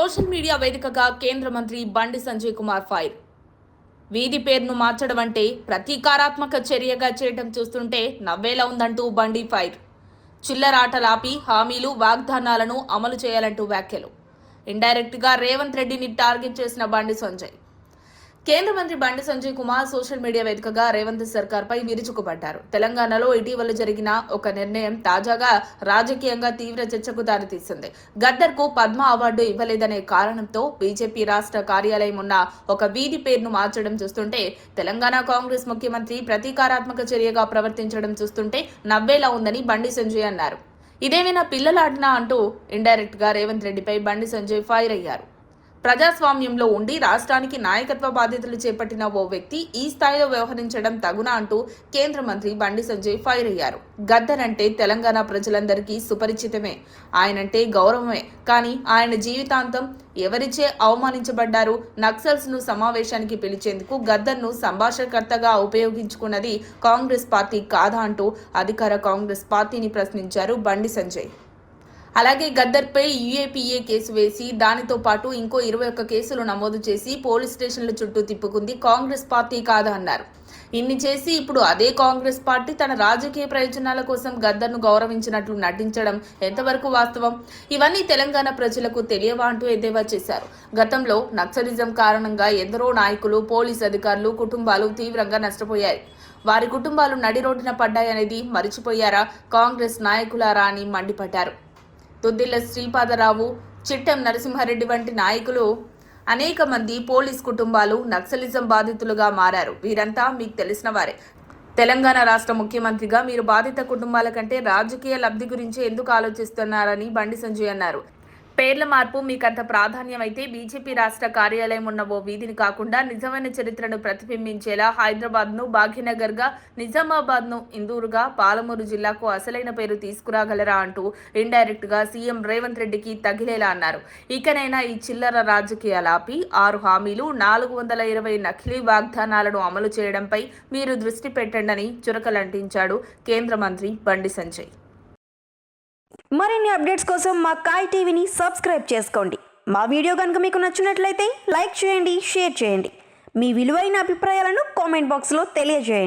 Social media వేదికగా కేంద్ర మంత్రి బండి సంజయ్ కుమార్ ఫైర్. వీధి పేరును మార్చడం అంటే ప్రతీకారాత్మక చర్యగా చేయడం చూస్తుంటే నవ్వేలా ఉందంటూ బండి ఫైర్. చిల్లరాటలాపి హామీలు వాగ్దానాలను అమలు చేయాలంటూ వ్యాఖ్యలు. ఇండైరెక్ట్ గా రేవంత్ రెడ్డిని టార్గెట్ చేసిన బండి సంజయ్. కేంద్ర మంత్రి బండి సంజయ్ కుమార్ సోషల్ మీడియా వేదికగా రేవంత్ సర్కార్పై విరుచుకుపడ్డారు. తెలంగాణలో ఇటీవల జరిగిన ఒక నిర్ణయం తాజాగా రాజకీయంగా తీవ్ర చర్చకు దారితీసింది. గద్దర్కు పద్మ అవార్డు ఇవ్వలేదనే కారణంతో బీజేపీ రాష్ట్ర కార్యాలయం ఉన్న ఒక వీధి పేరును మార్చడం చూస్తుంటే, తెలంగాణ కాంగ్రెస్ ముఖ్యమంత్రి ప్రతీకారాత్మక చర్యగా ప్రవర్తించడం చూస్తుంటే నవ్వేలా ఉందని బండి సంజయ్ అన్నారు. ఇదేమైనా పిల్లలాడినా అంటూ ఇండైరెక్ట్ గా రేవంత్ రెడ్డిపై బండి సంజయ్ ఫైర్ అయ్యారు. ప్రజాస్వామ్యంలో ఉండి రాష్ట్రానికి నాయకత్వ బాధ్యతలు చేపట్టిన ఓ వ్యక్తి ఈ స్థాయిలో వ్యవహరించడం తగునా అంటూ కేంద్ర మంత్రి బండి సంజయ్ ఫైర్ అయ్యారు. గద్దర్ అంటే తెలంగాణ ప్రజలందరికీ సుపరిచితమే, ఆయనంటే గౌరవమే. కానీ ఆయన జీవితాంతం ఎవరిచే అవమానించబడ్డారు? నక్సల్స్ ను సమావేశానికి పిలిచేందుకు గద్దర్ను సంభాషణకర్తగా ఉపయోగించుకున్నది కాంగ్రెస్ పార్టీ కాదా అంటూ అధికార కాంగ్రెస్ పార్టీని ప్రశ్నించారు బండి సంజయ్. అలాగే గద్దర్పై యూఏపీఏ కేసు వేసి దానితో పాటు ఇంకో 21 కేసులు నమోదు చేసి పోలీస్ స్టేషన్ల చుట్టూ తిప్పుకుంది కాంగ్రెస్ పార్టీ కాదా అన్నారు. ఇన్ని చేసి ఇప్పుడు అదే కాంగ్రెస్ పార్టీ తన రాజకీయ ప్రయోజనాల కోసం గద్దర్ను గౌరవించినట్లు నటించడం ఎంతవరకు వాస్తవం? ఇవన్నీ తెలంగాణ ప్రజలకు తెలియవా అంటూ ఎద్దేవా చేశారు. గతంలో నక్సలిజం కారణంగా ఎందరో నాయకులు, పోలీస్ అధికారులు కుటుంబాలు తీవ్రంగా నష్టపోయాయి. వారి కుటుంబాలు నడి రోడ్డున పడ్డాయనేది మరిచిపోయారా కాంగ్రెస్ నాయకులారా అని మండిపడ్డారు. దుద్దిల్ల శ్రీపాదరావు, చిట్టెం నరసింహారెడ్డి వంటి నాయకులు, అనేక మంది పోలీస్ కుటుంబాలు నక్సలిజం బాధితులుగా మారారు. వీరంతా మీకు తెలిసిన వారే. తెలంగాణ రాష్ట్ర ముఖ్యమంత్రిగా మీరు బాధిత కుటుంబాల కంటే రాజకీయ లబ్ధి గురించి ఎందుకు ఆలోచిస్తున్నారని బండి సంజయ్ అన్నారు. పేర్ల మార్పు మీకంత ప్రాధాన్యమైతే బీజేపీ రాష్ట్ర కార్యాలయం ఉన్న ఓ వీధిని కాకుండా నిజమైన చరిత్రను ప్రతిబింబించేలా హైదరాబాద్ను భాగ్యనగర్గా, నిజామాబాద్ను ఇందూరుగా, పాలమూరు జిల్లాకు అసలైన పేరు తీసుకురాగలరా అంటూ ఇండైరెక్ట్ గా సీఎం రేవంత్ రెడ్డికి తగిలేలా అన్నారు. ఇకనైనా ఈ చిల్లర రాజకీయాలాపి 6 హామీలు, 420 నకిలీ వాగ్దానాలను అమలు చేయడంపై మీరు దృష్టి పెట్టండని చురకలంటించాడు కేంద్ర మంత్రి బండి సంజయ్. మరిన్ని అప్డేట్స్ కోసం మా కాయ్ టీవీని సబ్స్క్రైబ్ చేసుకోండి. మా వీడియో కనుక మీకు నచ్చినట్లయితే లైక్ చేయండి, షేర్ చేయండి. మీ విలువైన అభిప్రాయాలను కామెంట్ బాక్స్లో తెలియజేయండి.